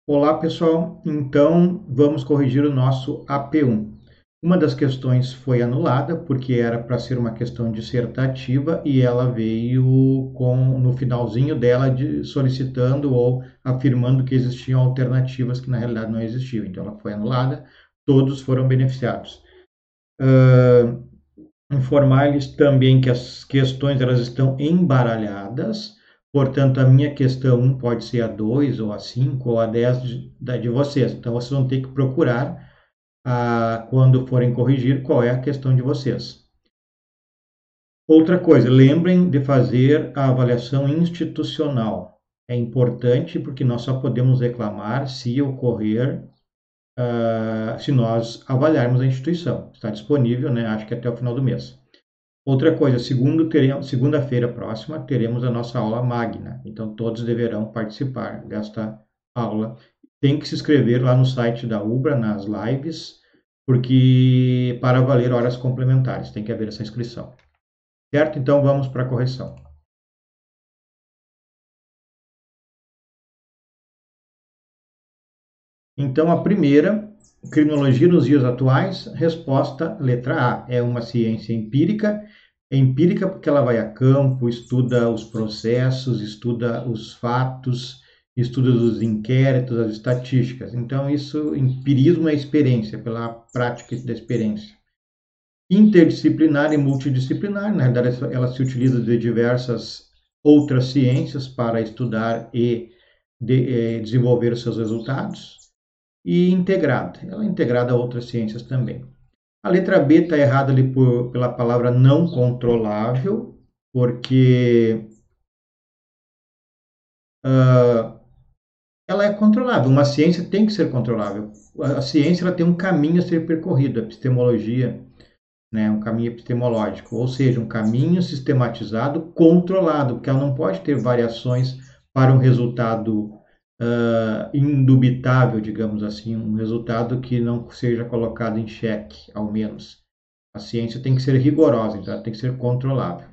Olá, pessoal. Então, vamos corrigir o nosso AP1. Uma das questões foi anulada porque era para ser uma questão dissertativa e ela veio no finalzinho dela solicitando ou afirmando que existiam alternativas que na realidade não existiam. Então, ela foi anulada, todos foram beneficiados. Informar-lhes também que as questões elas estão embaralhadas, portanto, a minha questão 1 pode ser a 2, ou a 5, ou a 10 de vocês. Então, vocês vão ter que procurar, quando forem corrigir, qual é a questão de vocês. Outra coisa, lembrem de fazer a avaliação institucional. É importante porque nós só podemos reclamar se ocorrer, se nós avaliarmos a instituição. Está disponível, né? Acho que até o final do mês. Outra coisa, segunda-feira próxima, teremos a nossa aula magna. Então, todos deverão participar desta aula. Tem que se inscrever lá no site da UBRA, nas lives, porque para valer horas complementares, tem que haver essa inscrição. Certo? Então, vamos para a correção. Então, a primeira, criminologia nos dias atuais, resposta letra A. É uma ciência empírica. É empírica porque ela vai a campo, estuda os processos, estuda os fatos, estuda os inquéritos, as estatísticas. Então, isso, empirismo é experiência, pela prática da experiência. Interdisciplinar e multidisciplinar, na verdade, ela se utiliza de diversas outras ciências para estudar e desenvolver os seus resultados. E integrada, ela é integrada a outras ciências também. A letra B está errada ali pela palavra não controlável, porque ela é controlável. Uma ciência tem que ser controlável. A ciência ela tem um caminho a ser percorrido, a epistemologia, né, um caminho epistemológico, ou seja, um caminho sistematizado, controlado, porque ela não pode ter variações para um resultado indubitável, digamos assim, um resultado que não seja colocado em xeque, ao menos. A ciência tem que ser rigorosa, então ela tem que ser controlável.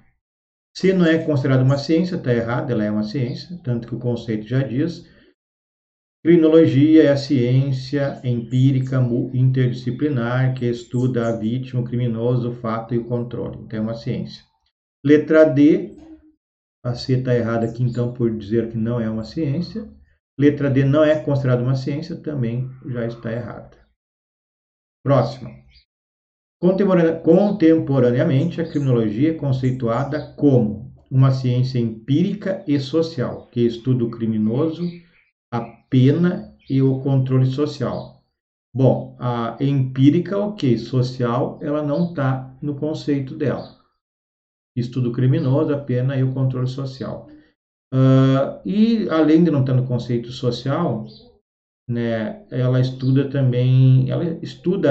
Se não é considerada uma ciência, está errado, ela é uma ciência, tanto que o conceito já diz. Criminologia é a ciência empírica interdisciplinar que estuda a vítima, o criminoso, o fato e o controle. Então é uma ciência. Letra D, a C está errada aqui então por dizer que não é uma ciência. Letra D não é considerada uma ciência, também já está errada. Próxima. Contemporaneamente, a criminologia é conceituada como uma ciência empírica e social, que estuda o criminoso, a pena e o controle social. Bom, a empírica, ok, social, ela não está no conceito dela. Estudo criminoso, a pena e o controle social. E além de não estar no conceito social, né, ela estuda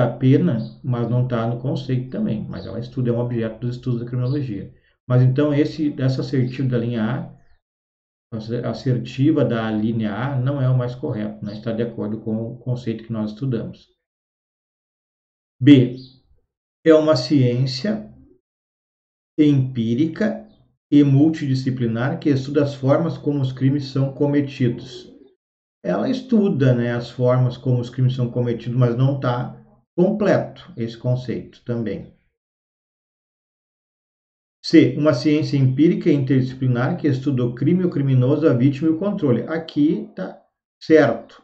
a pena, mas não está no conceito também, mas ela estuda, é um objeto dos estudos da criminologia. Mas então essa assertiva da linha A, assertiva da linha A não é o mais correto, né? Está de acordo com o conceito que nós estudamos. B, é uma ciência empírica e multidisciplinar que estuda as formas como os crimes são cometidos. Ela estuda, né, as formas como os crimes são cometidos, mas não está completo esse conceito também. C, uma ciência empírica e interdisciplinar que estuda o crime, o criminoso, a vítima e o controle. Aqui está certo,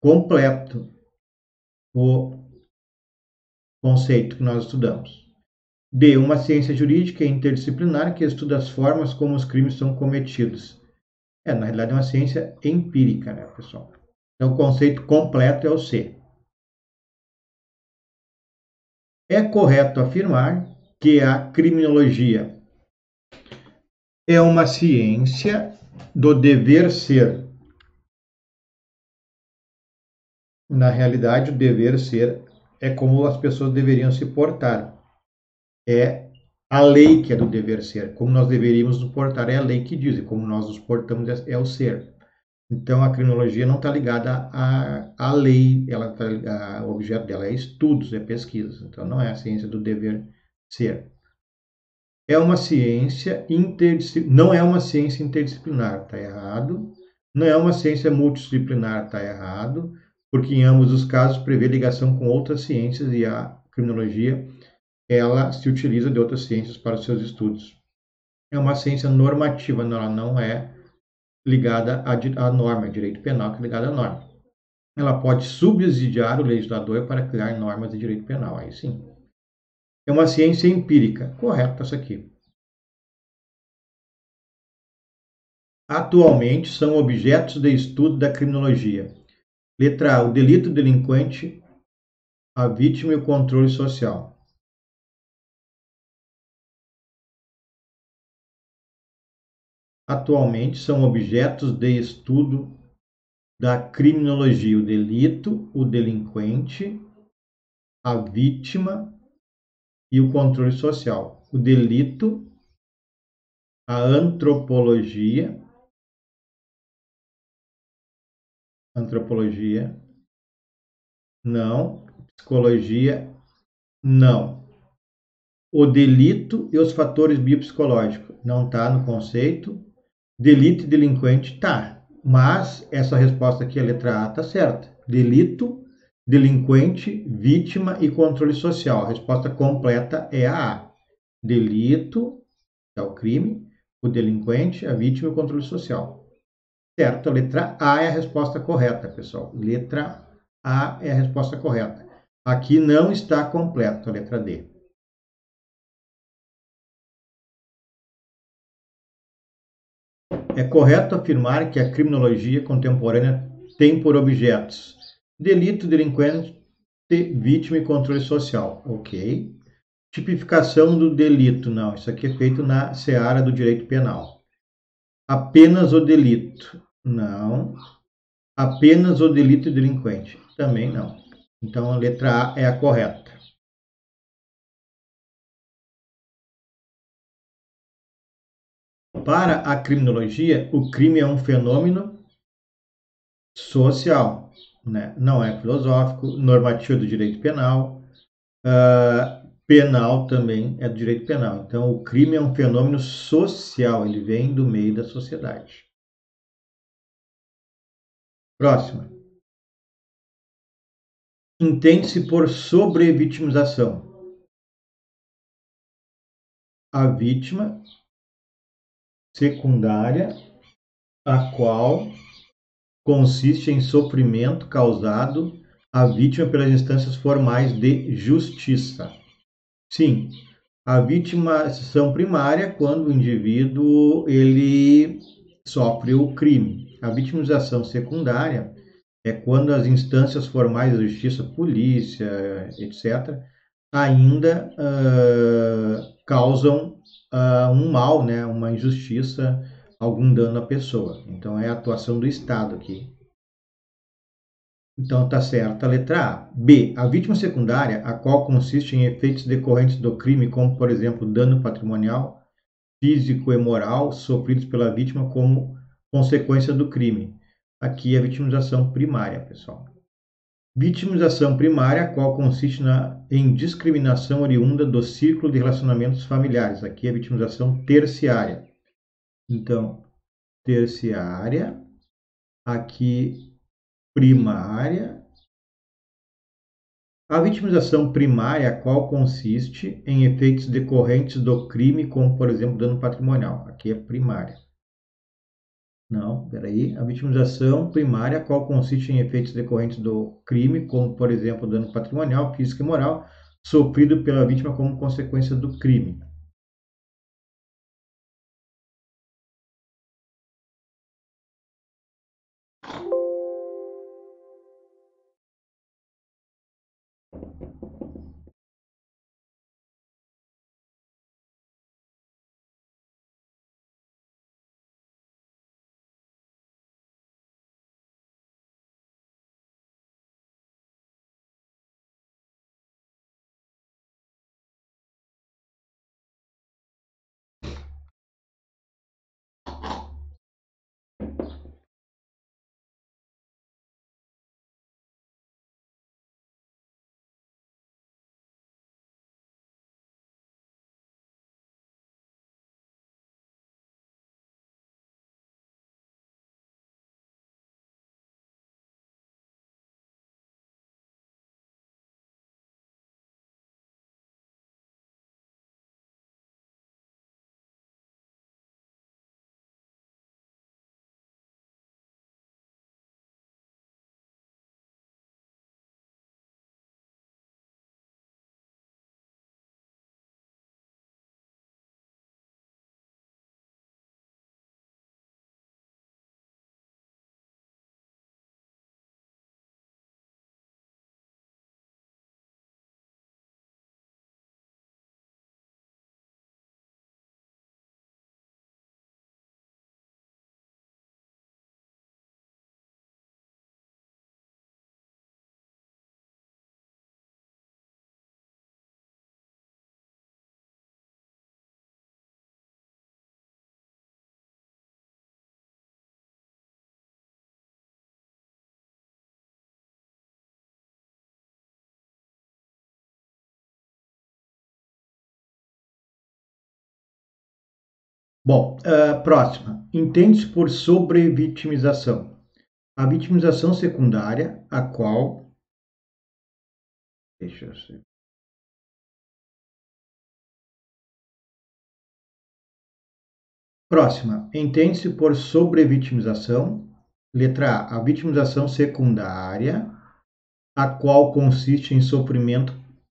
completo o conceito que nós estudamos. D, uma ciência jurídica e interdisciplinar que estuda as formas como os crimes são cometidos. Na realidade é uma ciência empírica, né, pessoal? Então o conceito completo é o C. É correto afirmar que a criminologia é uma ciência do dever ser. Na realidade, o dever ser é como as pessoas deveriam se portar. É a lei que é do dever ser. Como nós deveríamos nos portar é a lei que diz, e como nós nos portamos é o ser. Então, a criminologia não está ligada à lei, o objeto dela é estudos, é pesquisas. Então, não é a ciência do dever ser. É uma ciência não é uma ciência interdisciplinar, está errado. Não é uma ciência multidisciplinar, está errado, porque em ambos os casos prevê ligação com outras ciências e a criminologia ela se utiliza de outras ciências para os seus estudos. É uma ciência normativa, ela não é ligada à norma, direito penal que é ligado à norma. Ela pode subsidiar o legislador para criar normas de direito penal, aí sim. É uma ciência empírica, correto isso aqui. Atualmente são objetos de estudo da criminologia. Letra A, o delito, o delinquente, a vítima e o controle social. Atualmente são objetos de estudo da criminologia, o delito, o delinquente, a vítima e o controle social. O delito, a antropologia, não, psicologia, não. O delito e os fatores biopsicológicos, não está no conceito. Delito e delinquente, tá. Mas essa resposta aqui, a letra A, está certa. Delito, delinquente, vítima e controle social. A resposta completa é a A. Delito, é o crime, o delinquente, a vítima e o controle social. Certo, a letra A é a resposta correta, pessoal. Letra A é a resposta correta. Aqui não está completo a letra D. É correto afirmar que a criminologia contemporânea tem por objetos delito, delinquente, vítima e controle social. Ok. Tipificação do delito. Não, isso aqui é feito na seara do direito penal. Apenas o delito. Não. Apenas o delito e delinquente. Também não. Então a letra A é a correta. Para a criminologia, o crime é um fenômeno social, né? Não é filosófico, normativo do direito penal, penal também é do direito penal. Então, o crime é um fenômeno social, ele vem do meio da sociedade. Próxima. Entende-se por sobrevitimização a vítima secundária, a qual consiste em sofrimento causado à vítima pelas instâncias formais de justiça. Sim, a vitimação primária é quando o indivíduo ele sofre o crime. A vitimização secundária é quando as instâncias formais da justiça, polícia, etc., ainda causam um mal, né, uma injustiça, algum dano à pessoa. Então é a atuação do Estado aqui. Então está certa a letra A. B. A vítima secundária, a qual consiste em efeitos decorrentes do crime, como por exemplo dano patrimonial, físico e moral sofridos pela vítima como consequência do crime. Aqui é a vitimização primária, pessoal. Vitimização primária, a qual consiste em discriminação oriunda do círculo de relacionamentos familiares. Aqui é a vitimização terciária. Então, terciária, aqui primária. A vitimização primária, a qual consiste em efeitos decorrentes do crime, como por exemplo dano patrimonial. Aqui é primária. Não, peraí. A vitimização primária, a qual consiste em efeitos decorrentes do crime, como por exemplo dano patrimonial, físico e moral, sofrido pela vítima como consequência do crime. Bom, próxima. Entende-se por sobrevitimização. A vitimização secundária, a qual... Deixa eu ver. Próxima. Entende-se por sobrevitimização. Letra A. A vitimização secundária, a qual consiste em sofrimento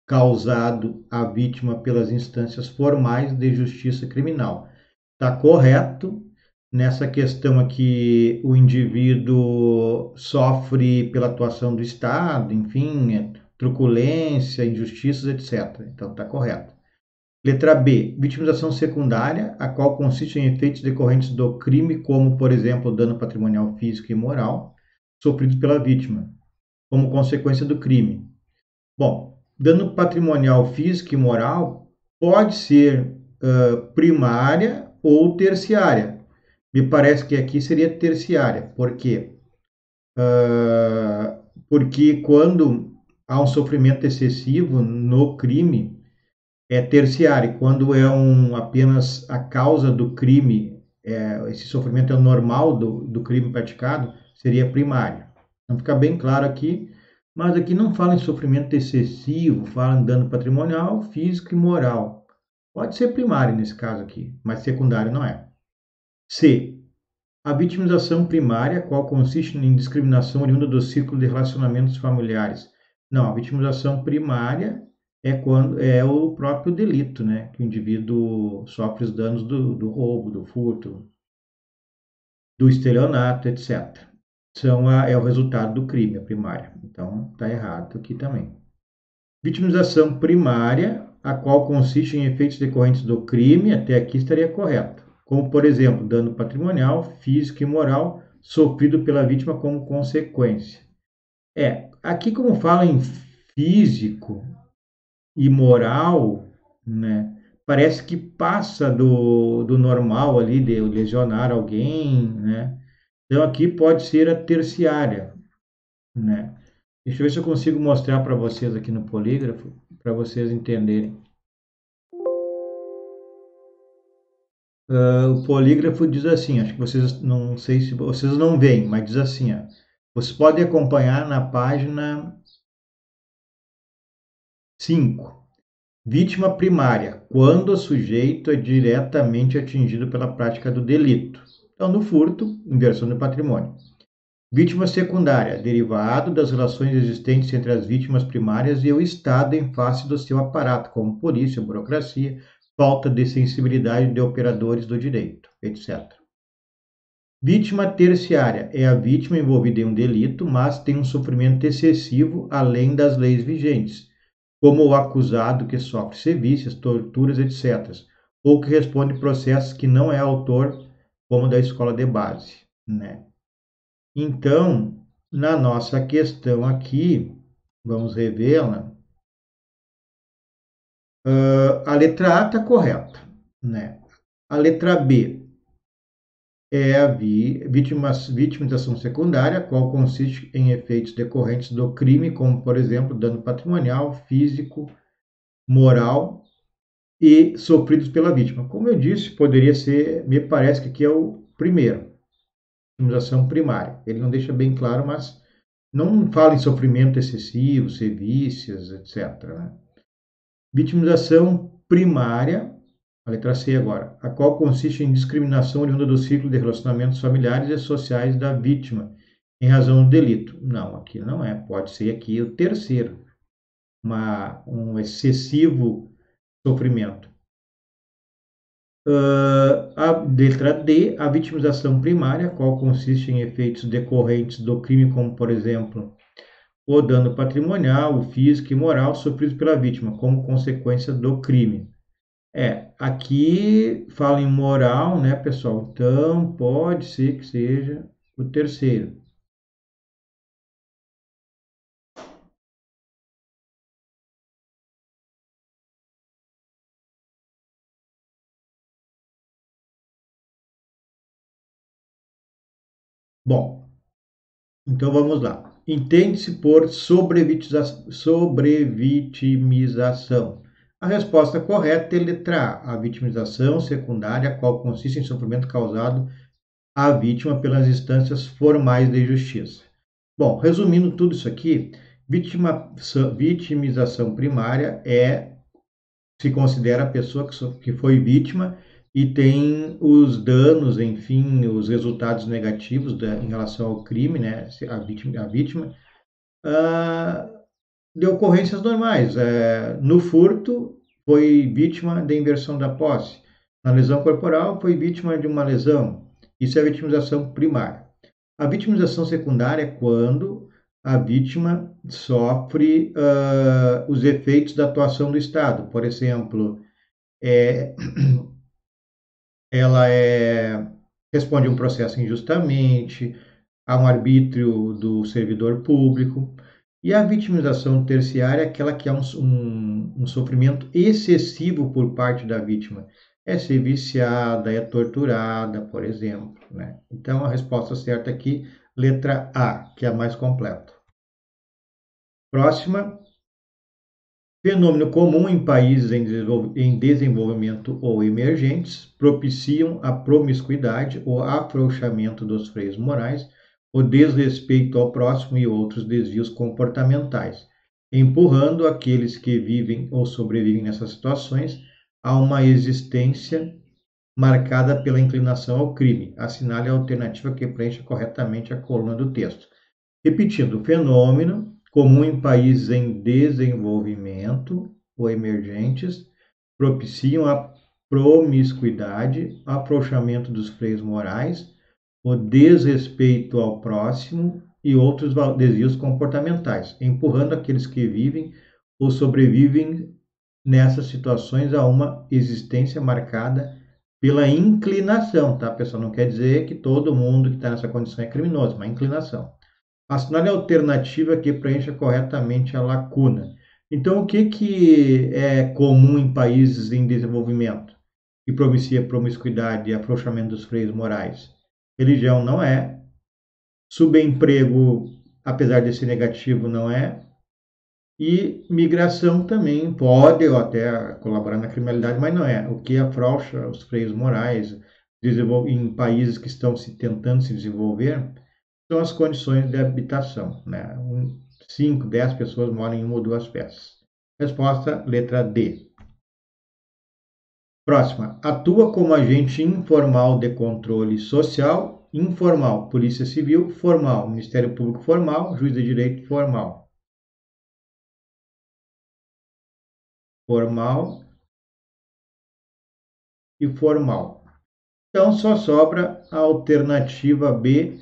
causado à vítima pelas instâncias formais de justiça criminal. Está correto nessa questão aqui, o indivíduo sofre pela atuação do Estado, enfim, truculência, injustiças, etc. Então está correto. Letra B, vitimização secundária, a qual consiste em efeitos decorrentes do crime, como, por exemplo, dano patrimonial físico e moral, sofridos pela vítima, como consequência do crime. Bom, dano patrimonial físico e moral pode ser primária ou terciária. Me parece que aqui seria terciária. Por quê? Porque quando há um sofrimento excessivo no crime, é terciário. Quando é apenas a causa do crime, esse sofrimento é o normal do crime praticado, seria primário. Então fica bem claro aqui, mas aqui não fala em sofrimento excessivo, fala em dano patrimonial, físico e moral. Pode ser primário nesse caso aqui, mas secundário não é. C. A vitimização primária, qual consiste em discriminação oriunda do círculo de relacionamentos familiares. Não, a vitimização primária é quando é o próprio delito, né? Que o indivíduo sofre os danos do roubo, do furto, do estelionato, etc. É o resultado do crime, a primária. Então, está errado aqui também. Vitimização primária, a qual consiste em efeitos decorrentes do crime, até aqui estaria correto. Como, por exemplo, dano patrimonial, físico e moral sofrido pela vítima como consequência. Aqui como fala em físico e moral, né, parece que passa do normal ali de lesionar alguém, né? Então aqui pode ser a terciária, né? Deixa eu ver se eu consigo mostrar para vocês aqui no polígrafo, para vocês entenderem. O polígrafo diz assim, acho que vocês, não sei se vocês não veem, mas diz assim, ó, vocês podem acompanhar na página 5. Vítima primária, quando o sujeito é diretamente atingido pela prática do delito. Então, no furto, inversão do patrimônio. Vítima secundária, derivado das relações existentes entre as vítimas primárias e o Estado em face do seu aparato, como polícia, burocracia, falta de sensibilidade de operadores do direito, etc. Vítima terciária é a vítima envolvida em um delito, mas tem um sofrimento excessivo além das leis vigentes, como o acusado que sofre sevícias, torturas, etc., ou que responde processos que não é autor, como da escola de base, né? Então, na nossa questão aqui, vamos revê-la, a letra A está correta, né? A letra B é a vitimização secundária, qual consiste em efeitos decorrentes do crime, como, por exemplo, dano patrimonial, físico, moral e sofridos pela vítima. Como eu disse, poderia ser, me parece que aqui é o primeiro, vitimização primária. Ele não deixa bem claro, mas não fala em sofrimento excessivo, sevícias, etc., né? Vitimização primária, a letra C agora, a qual consiste em discriminação oriunda do ciclo de relacionamentos familiares e sociais da vítima, em razão do delito. Não, aqui não é. Pode ser aqui o terceiro, um excessivo sofrimento. A letra D, a vitimização primária, qual consiste em efeitos decorrentes do crime, como, por exemplo, o dano patrimonial, o físico e moral sofridos pela vítima, como consequência do crime. Aqui fala em moral, né, pessoal? Então, pode ser que seja o terceiro. Bom, então vamos lá. Entende-se por sobrevitimização A resposta correta é letra A, a vitimização secundária, a qual consiste em sofrimento causado à vítima pelas instâncias formais de justiça. Bom, resumindo tudo isso aqui, vitimização primária se considera a pessoa que foi vítima e tem os danos, enfim, os resultados negativos em relação ao crime, né, a vítima de ocorrências normais. No furto, foi vítima de inversão da posse. Na lesão corporal, foi vítima de uma lesão. Isso é a vitimização primária. A vitimização secundária é quando a vítima sofre os efeitos da atuação do Estado. Por exemplo, ela responde a um processo injustamente, a um arbítrio do servidor público. E a vitimização terciária é aquela que há um sofrimento excessivo por parte da vítima. É ser viciada, é torturada, por exemplo, né? Então, a resposta certa aqui, letra A, que é a mais completa. Próxima. Fenômeno comum em países em desenvolvimento ou emergentes, propiciam a promiscuidade, o afrouxamento dos freios morais, o desrespeito ao próximo e outros desvios comportamentais, empurrando aqueles que vivem ou sobrevivem nessas situações a uma existência marcada pela inclinação ao crime. Assinale a alternativa que preenche corretamente a coluna do texto. Repetindo, fenômeno comum em países em desenvolvimento ou emergentes, propiciam a promiscuidade, afrouxamento dos freios morais, o desrespeito ao próximo e outros desvios comportamentais, empurrando aqueles que vivem ou sobrevivem nessas situações a uma existência marcada pela inclinação, tá, pessoal? Não quer dizer que todo mundo que está nessa condição é criminoso, mas inclinação. Assinale a alternativa que preencha corretamente a lacuna. Então, o que é comum em países em desenvolvimento? Que propicia promiscuidade e afrouxamento dos freios morais? Religião não é. Subemprego, apesar de ser negativo, não é. E migração também pode ou até colaborar na criminalidade, mas não é. O que afrouxa os freios morais em países que estão tentando se desenvolver são as condições de habitação, né? 5, 10 pessoas moram em uma ou duas peças. Resposta, letra D. Próxima. Atua como agente informal de controle social, informal, Polícia Civil, formal, Ministério Público formal, Juiz de Direito formal. Formal e formal. Então, só sobra a alternativa B,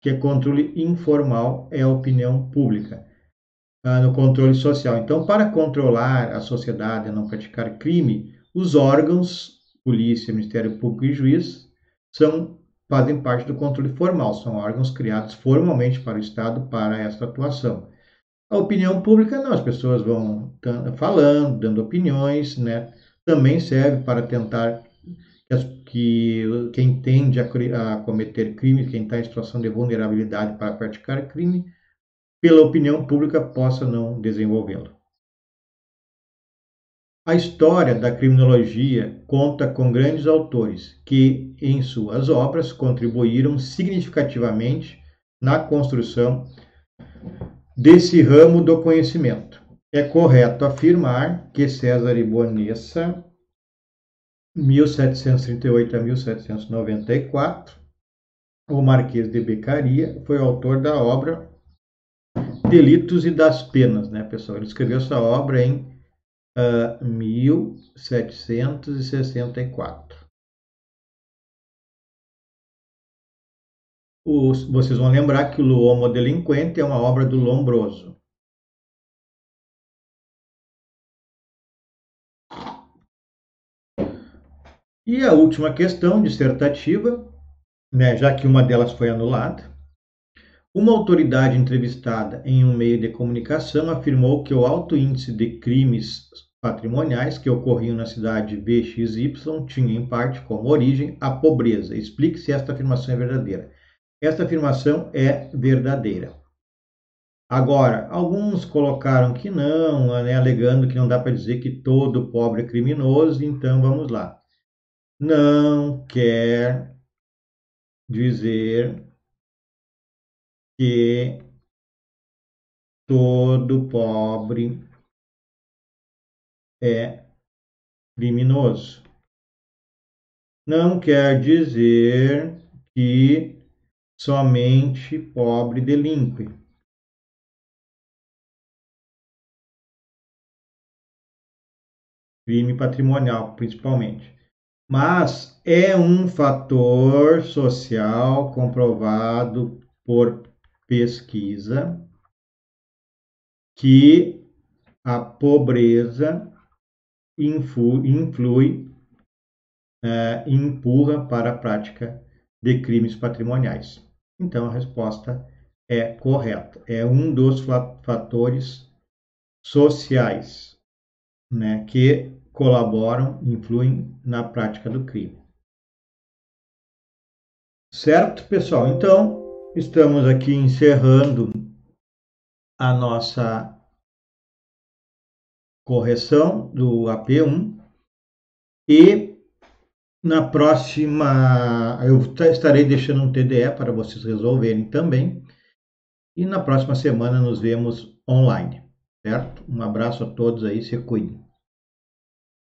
que é controle informal, é a opinião pública, no controle social. Então, para controlar a sociedade a não praticar crime, os órgãos, polícia, Ministério Público e juiz, fazem parte do controle formal, são órgãos criados formalmente para o Estado para esta atuação. A opinião pública não, as pessoas vão falando, dando opiniões, né? Também serve para tentar que quem tende a cometer crime, quem está em situação de vulnerabilidade para praticar crime, pela opinião pública possa não desenvolvê-lo. A história da criminologia conta com grandes autores que, em suas obras, contribuíram significativamente na construção desse ramo do conhecimento. É correto afirmar que César Bonessa, 1738 a 1794, o Marquês de Beccaria, foi autor da obra Delitos e das Penas, né, pessoal? Ele escreveu essa obra em 1764. Vocês vão lembrar que o L'Uomo Delinquente é uma obra do Lombroso. E a última questão dissertativa, né, já que uma delas foi anulada. Uma autoridade entrevistada em um meio de comunicação afirmou que o alto índice de crimes patrimoniais que ocorriam na cidade BXY tinha em parte como origem a pobreza. Explique se esta afirmação é verdadeira. Esta afirmação é verdadeira. Agora, alguns colocaram que não, né, alegando que não dá para dizer que todo pobre é criminoso, então vamos lá. Não quer dizer que todo pobre é criminoso. Não quer dizer que somente pobre delinque. Crime patrimonial, principalmente. Mas é um fator social comprovado por pesquisa que a pobreza influi, empurra para a prática de crimes patrimoniais. Então a resposta é correta. É um dos fatores sociais, né, que colaboram, influem na prática do crime. Certo, pessoal? Então, estamos aqui encerrando a nossa correção do AP1 e na próxima eu estarei deixando um TDE para vocês resolverem também e na próxima semana nos vemos online, certo? Um abraço a todos aí, se cuidem.